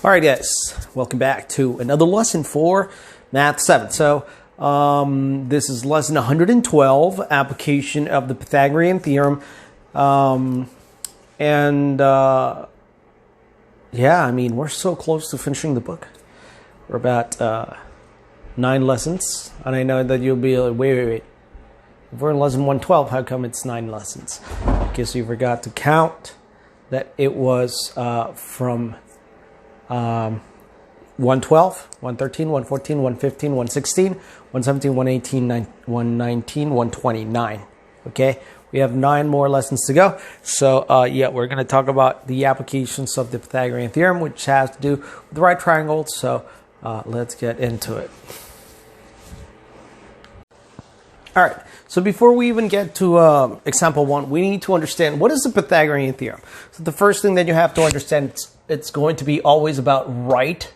All right, guys, welcome back to another lesson for Math 7. So this is lesson 112, application of the Pythagorean Theorem. Yeah, I mean, we're so close to finishing the book. We're about 9 lessons, and I know that you'll be like, wait. If we're in lesson 112, how come it's 9 lessons? Because you forgot to count that it was from 112, 113, 114, 115, 116, 117, 118, 119, 129. Okay, we have 9 more lessons to go. So yeah, we're going to talk about the applications of the Pythagorean Theorem, which has to do with the right triangles. So let's get into it. All right, so before we even get to example 1, we need to understand what is the Pythagorean Theorem. So the first thing that you have to understand, it's going to be always about right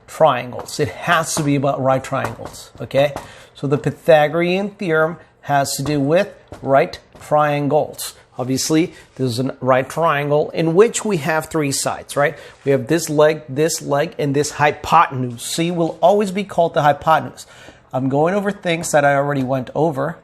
triangles. It has to be about right triangles, okay? So the Pythagorean Theorem has to do with right triangles. Obviously, there's a right triangle in which we have 3 sides, right? We have this leg, and this hypotenuse. C will always be called the hypotenuse. I'm going over things that I already went over.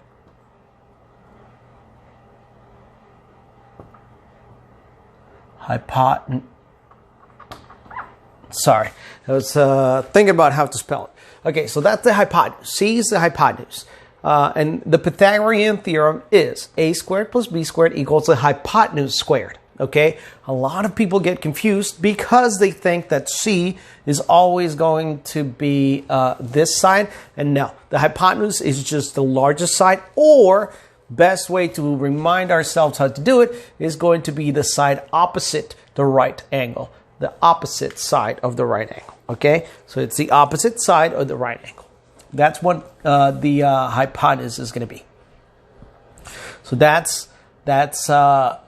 Sorry, I was thinking about how to spell it. Okay, so that's the hypotenuse. C is the hypotenuse. And the Pythagorean theorem is a squared plus b squared equals the hypotenuse squared. Okay, a lot of people get confused because they think that C is always going to be this side. And no, the hypotenuse is just the largest side, or best way to remind ourselves how to do it is going to be the side opposite the right angle. The opposite side of the right angle. Okay, so it's the opposite side of the right angle. That's what the hypotenuse is going to be. So that's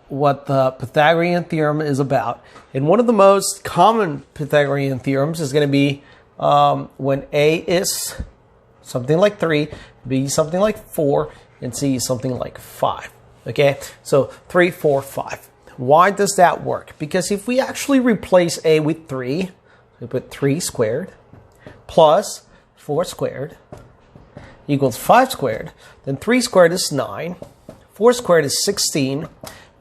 what the Pythagorean theorem is about. And one of the most common Pythagorean theorems is going to be when A is something like 3, B something like 4, and C is something like 5. Okay, so 3, 4, 5. Why does that work? Because if we actually replace A with 3, we put 3 squared plus 4 squared equals 5 squared, then 3 squared is 9, 4 squared is 16,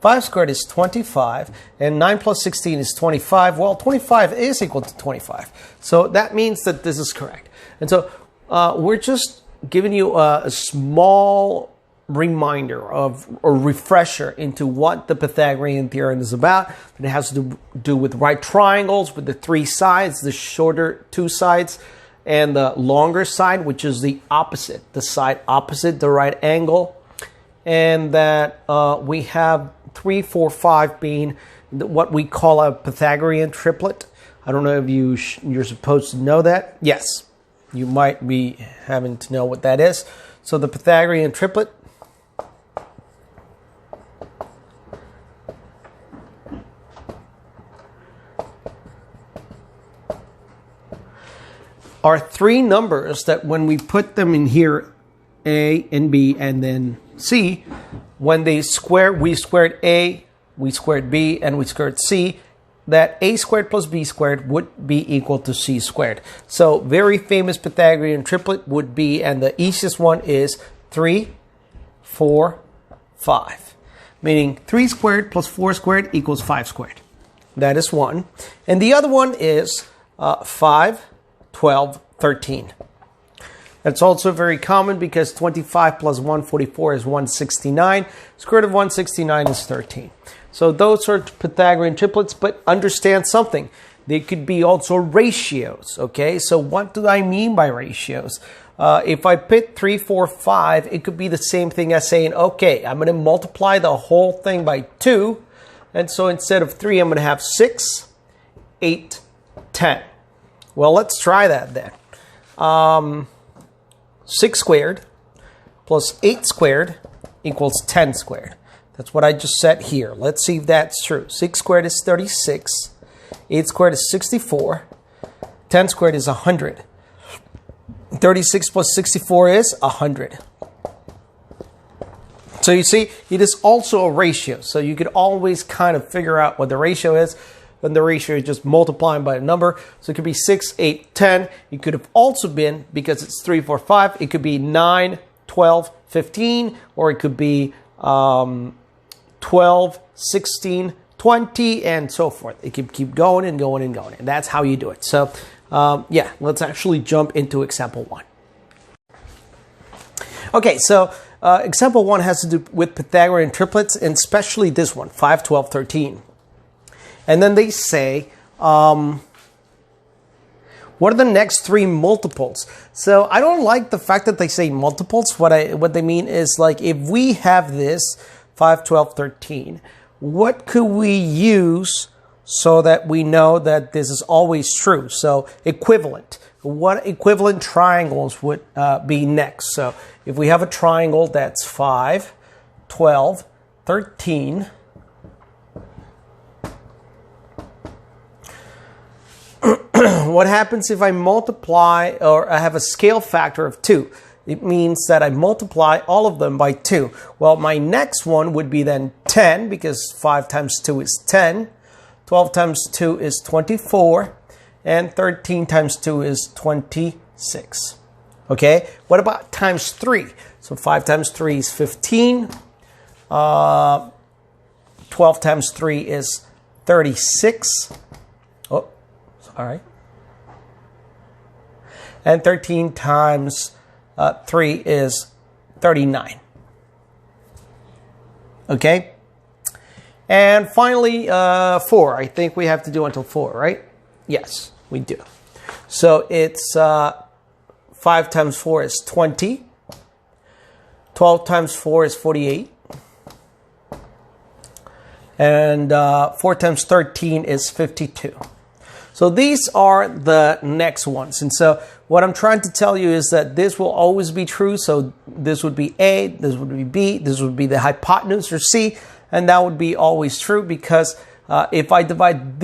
5 squared is 25, and 9 plus 16 is 25. Well, 25 is equal to 25. So that means that this is correct. And so we're just giving you a small reminder of or refresher into what the Pythagorean theorem is about. And it has to do with right triangles with the 3 sides, the shorter 2 sides, and the longer side, which is the opposite, the side opposite the right angle. And that we have 3, 4, 5 being what we call a Pythagorean triplet. I don't know if you're supposed to know that. Yes, you might be having to know what that is. So the Pythagorean triplet are 3 numbers that when we put them in here, A and B and then C, when they square, we squared A, we squared B, and we squared C, that A squared plus B squared would be equal to C squared. So very famous Pythagorean triplet would be, and the easiest one is 3, 4, 5. Meaning 3 squared plus 4 squared equals 5 squared. That is one. And the other one is 5, 12, 13. That's also very common because 25 plus 144 is 169. Square root of 169 is 13. So those are Pythagorean triplets, but understand something. They could be also ratios, okay? So what do I mean by ratios? If I put 3, 4, 5, it could be the same thing as saying, okay, I'm going to multiply the whole thing by 2. And so instead of 3, I'm going to have 6, 8, 10. Well, let's try that then. 6 squared plus 8 squared equals 10 squared. That's what I just said here. Let's see if that's true. 6 squared is 36. 8 squared is 64. 10 squared is 100. 36 plus 64 is 100. So you see, it is also a ratio. So you could always kind of figure out what the ratio is then the ratio is just multiplying by a number. So it could be 6, 8, 10. It could have also been, because it's 3, 4, 5, it could be 9, 12, 15, or it could be 12, 16, 20, and so forth. It can keep going and going and going. And that's how you do it. So, yeah, let's actually jump into example 1. Okay, so example 1 has to do with Pythagorean triplets, and especially this one, 5, 12, 13. And then they say, what are the next 3 multiples? So I don't like the fact that they say multiples. What they mean is, like, if we have this 5, 12, 13, what could we use so that we know that this is always true? So equivalent. What equivalent triangles would be next? So if we have a triangle that's 5, 12, 13, what happens if I multiply, or I have a scale factor of 2? It means that I multiply all of them by 2. Well, my next one would be then 10, because 5 times 2 is 10. 12 times 2 is 24. And 13 times 2 is 26. Okay, what about times 3? So 5 times 3 is 15. 12 times 3 is 36. Oh, sorry. And 13 times 3 is 39. Okay. And finally, 4. I think we have to do until 4, right? Yes, we do. So it's 5 times 4 is 20. 12 times 4 is 48. And 4 times 13 is 52. So these are the next ones. And so what I'm trying to tell you is that this will always be true. So this would be A, this would be B, this would be the hypotenuse, or C, and that would be always true, because if I divide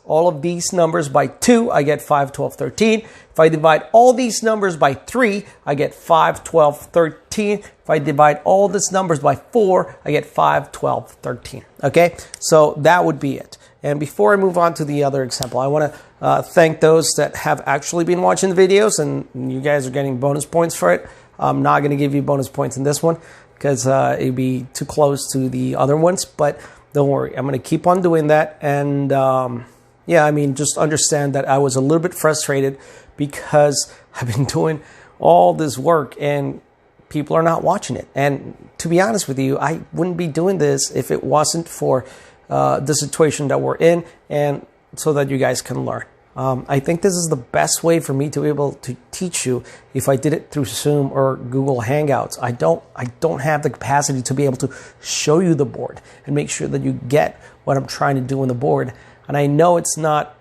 all of these numbers by 2, I get 5, 12, 13. If I divide all these numbers by 3, I get 5, 12, 13. If I divide all these numbers by 4, I get 5, 12, 13. Okay, so that would be it. And before I move on to the other example, I want to thank those that have actually been watching the videos, and you guys are getting bonus points for it. I'm not going to give you bonus points in this one because it'd be too close to the other ones, but don't worry, I'm going to keep on doing that. And yeah, I mean, just understand that I was a little bit frustrated because I've been doing all this work and people are not watching it. And to be honest with you, I wouldn't be doing this if it wasn't for the situation that we're in, and so that you guys can learn. I think this is the best way for me to be able to teach you. If I did it through Zoom or Google Hangouts, I don't have the capacity to be able to show you the board and make sure that you get what I'm trying to do on the board. And I know it's not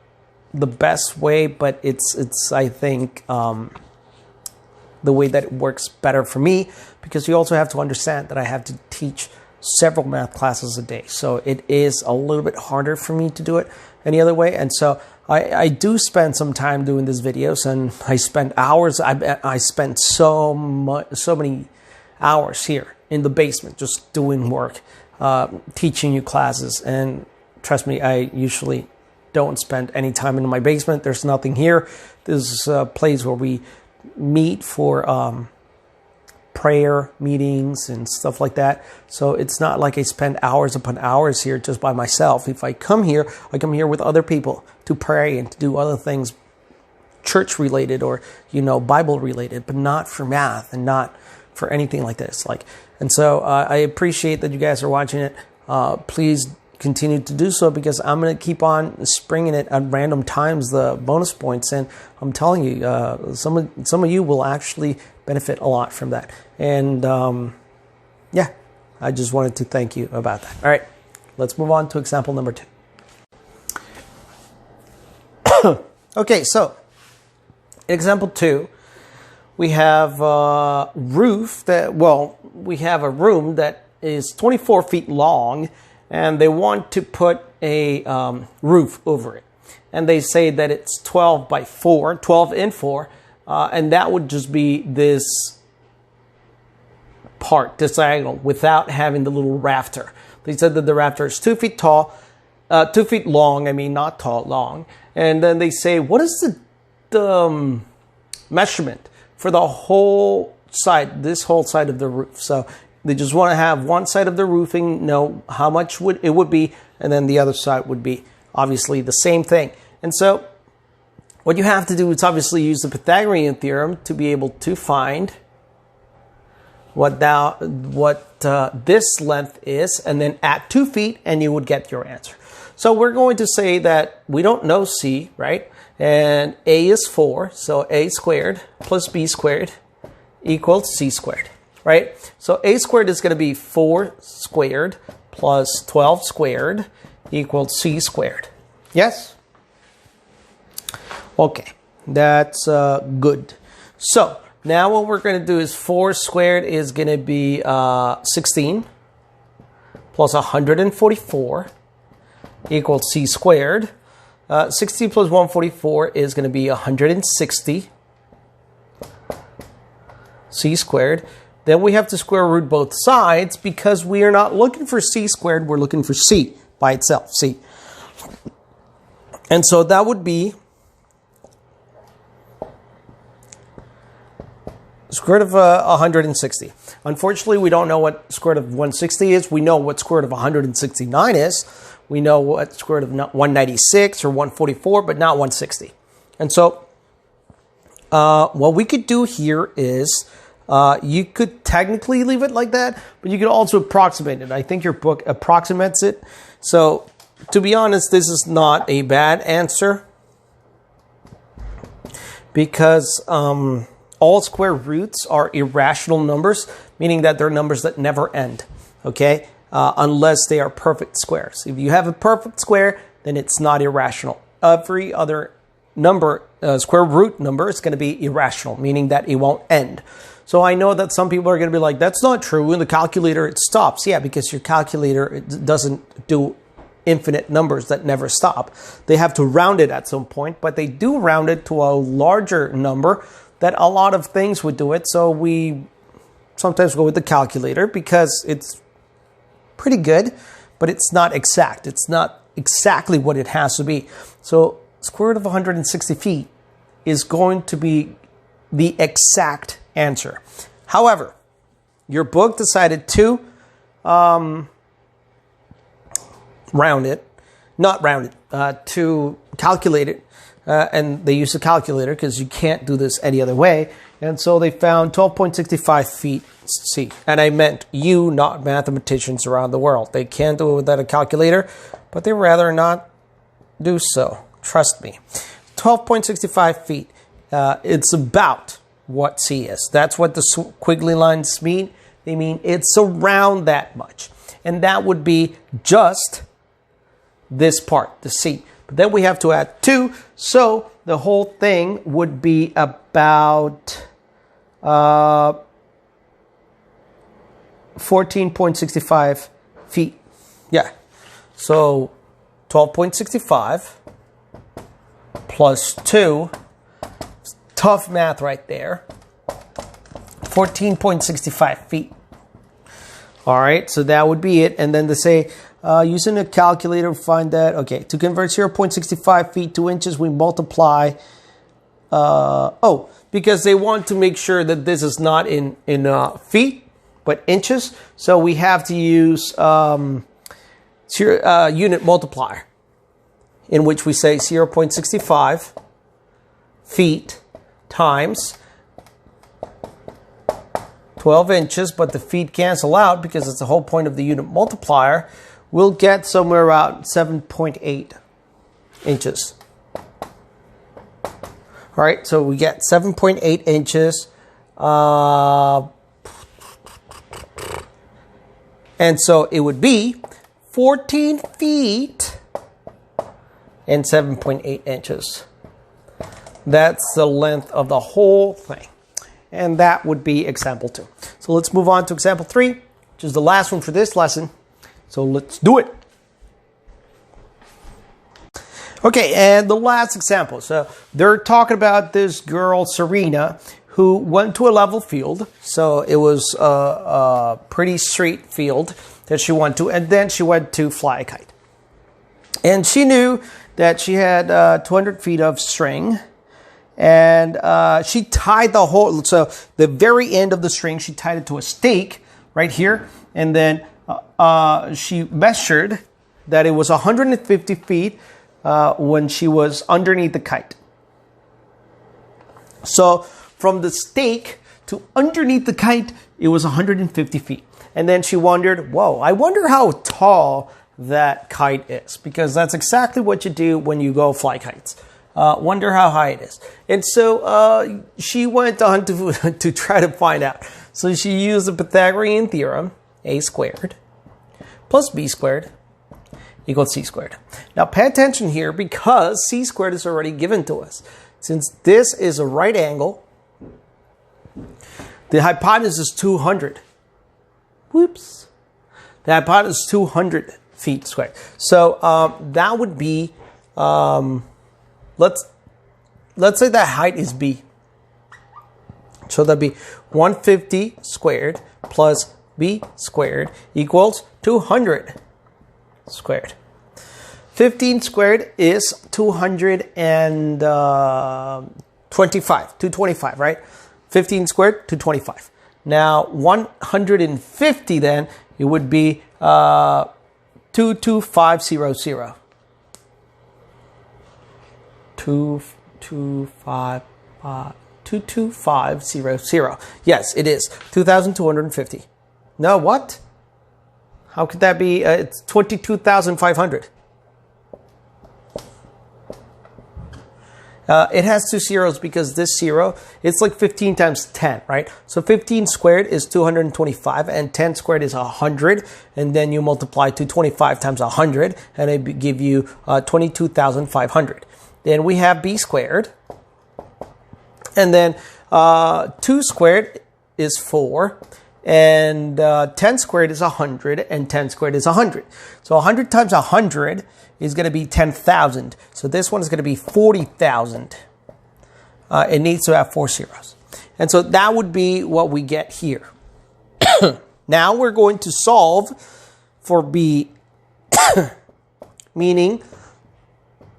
the best way, but it's I think the way that it works better for me, because you also have to understand that I have to teach several math classes a day. So it is a little bit harder for me to do it any other way. And so I do spend some time doing these videos, and I spend hours. I spent so many hours here in the basement just doing work, teaching you classes. And trust me, I usually don't spend any time in my basement. There's nothing here. This is a place where we meet for prayer meetings and stuff like that. So it's not like I spend hours upon hours here just by myself. If I come here, I come here with other people to pray and to do other things church related or, Bible related, but not for math and not for anything like this. And so I appreciate that you guys are watching it. Please continue to do so, because I'm going to keep on springing it at random times, the bonus points. And I'm telling you, some of you will actually benefit a lot from that. And yeah, I just wanted to thank you about that. All right, let's move on to example number 2. Okay, so example 2, we have a roof we have a room that is 24 feet long, and they want to put a roof over it. And they say that it's 12 by 4, 12 and 4, and that would just be this part, this diagonal, without having the little rafter. They said that the rafter is 2 feet tall, 2 feet long. I mean, not tall, long. And then they say, what is the measurement for the whole side, this whole side of the roof? So they just want to have one side of the roofing, know how much it would be, and then the other side would be obviously the same thing. And so what you have to do is obviously use the Pythagorean theorem to be able to find what this length is, and then add 2 feet, and you would get your answer. So we're going to say that we don't know C, right? And A is 4, so A squared plus B squared equals C squared, right? So A squared is going to be 4 squared plus 12 squared equals C squared. Yes? Okay, that's good. So now what we're going to do is 4 squared is going to be 16 plus 144 equals C squared. 60 plus 144 is going to be 160 C squared. Then we have to square root both sides because we are not looking for C squared. We're looking for C by itself, C. And so that would be square root of 160. Unfortunately, we don't know what square root of 160 is. We know what square root of 169 is. We know what square root of 196 or 144, but not 160. And so what we could do here is you could technically leave it like that, but you could also approximate it. I think your book approximates it. So to be honest, this is not a bad answer because all square roots are irrational numbers, meaning that they're numbers that never end, okay? Unless they are perfect squares. If you have a perfect square, then it's not irrational. Every other number, square root number, is going to be irrational, meaning that it won't end. So I know that some people are going to be like, that's not true. In the calculator, it stops. Yeah, because your calculator doesn't do infinite numbers that never stop. They have to round it at some point, but they do round it to a larger number that a lot of things would do it. So we sometimes go with the calculator because it's pretty good, but it's not exact. It's not exactly what it has to be. So square root of 160 feet is going to be the exact answer. However, your book decided to to calculate it, and they used a calculator because you can't do this any other way. And so they found 12.65 feet C. And I meant you, not mathematicians around the world. They can do it without a calculator, but they rather not do so. Trust me. 12.65 feet. It's about what C is. That's what the squiggly lines mean. They mean it's around that much. And that would be just this part, the C. But then we have to add 2. So the whole thing would be about 14.65 feet. Yeah. So 12.65 plus 2. Tough math right there. 14.65 feet. All right. So that would be it. And then they say, using a calculator, find that. Okay. To convert 0.65 feet to inches, we multiply. Because they want to make sure that this is not in feet, but inches. So we have to use unit multiplier, in which we say 0.65 feet times 12 inches, but the feet cancel out because it's the whole point of the unit multiplier. We'll get somewhere around 7.8 inches. All right, so we get 7.8 inches. And so it would be 14 feet and 7.8 inches. That's the length of the whole thing. And that would be example 2. So let's move on to example 3, which is the last one for this lesson. So let's do it. Okay, and the last example. So they're talking about this girl, Serena, who went to a level field. So it was a pretty straight field that she went to, and then she went to fly a kite. And she knew that she had 200 feet of string. And she tied the whole, so the very end of the string, she tied it to a stake right here. And then she measured that it was 150 feet when she was underneath the kite. So from the stake to underneath the kite, it was 150 feet. And then she wondered, whoa, I wonder how tall that kite is, because that's exactly what you do when you go fly kites. Wonder how high it is. And so she went on to try to find out. So she used the Pythagorean Theorem, a squared plus b squared equals c squared. Now pay attention here, because c squared is already given to us. Since this is a right angle, the hypotenuse is 200. Whoops. The hypotenuse is 200 feet squared. So that would be, let's say that height is b. So that'd be 150 squared plus b squared equals 200 squared. 15 squared is 225, right? 15 squared, 225. Now, 150 then, it would be 22500. 22500. Yes, it is 2,250. No, what? How could that be? It's 22,500. It has two zeros because this zero, it's like 15 times 10, right? So 15 squared is 225 and 10 squared is 100. And then you multiply 225 times 100 and it give you 22,500. Then we have b squared. And then 2 squared is 4. And 10 squared is 100. And 10 squared is 100. So 100 times 100 is going to be 10,000. So this one is going to be 40,000. It needs to have 4 zeros. And so that would be what we get here. Now we're going to solve for b, meaning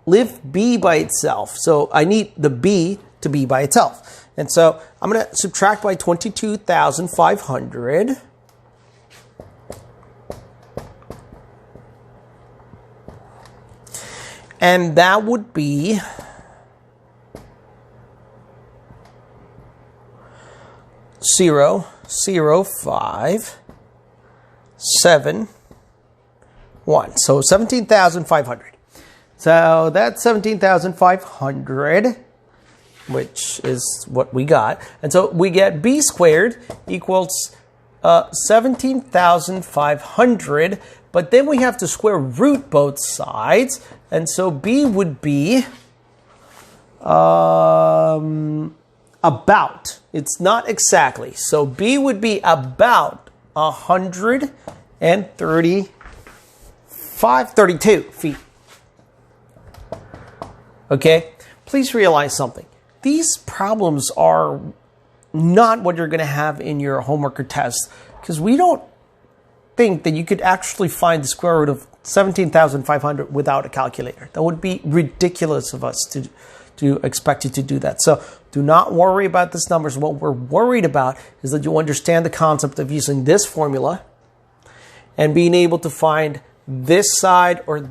leave b by itself. So I need the b to be by itself. And so I'm going to subtract by 22,500. And that would be 0.05771. So 17,500. So that's 17,500, which is what we got. And so we get b squared equals 17,500. But then we have to square root both sides. And so b would be about. It's not exactly. So b would be about 132 feet. Okay? Please realize something. These problems are not what you're going to have in your homework or test, because we don't think that you could actually find the square root of 17,500 without a calculator. That would be ridiculous of us to expect you to do that. So do not worry about these numbers. What we're worried about is that you understand the concept of using this formula and being able to find this side, or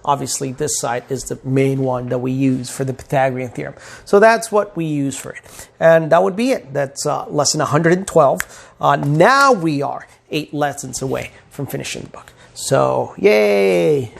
obviously this side is the main one that we use for the Pythagorean theorem. So that's what we use for it. And that would be it. That's lesson 112. Now we are 8 lessons away from finishing the book. So, yay!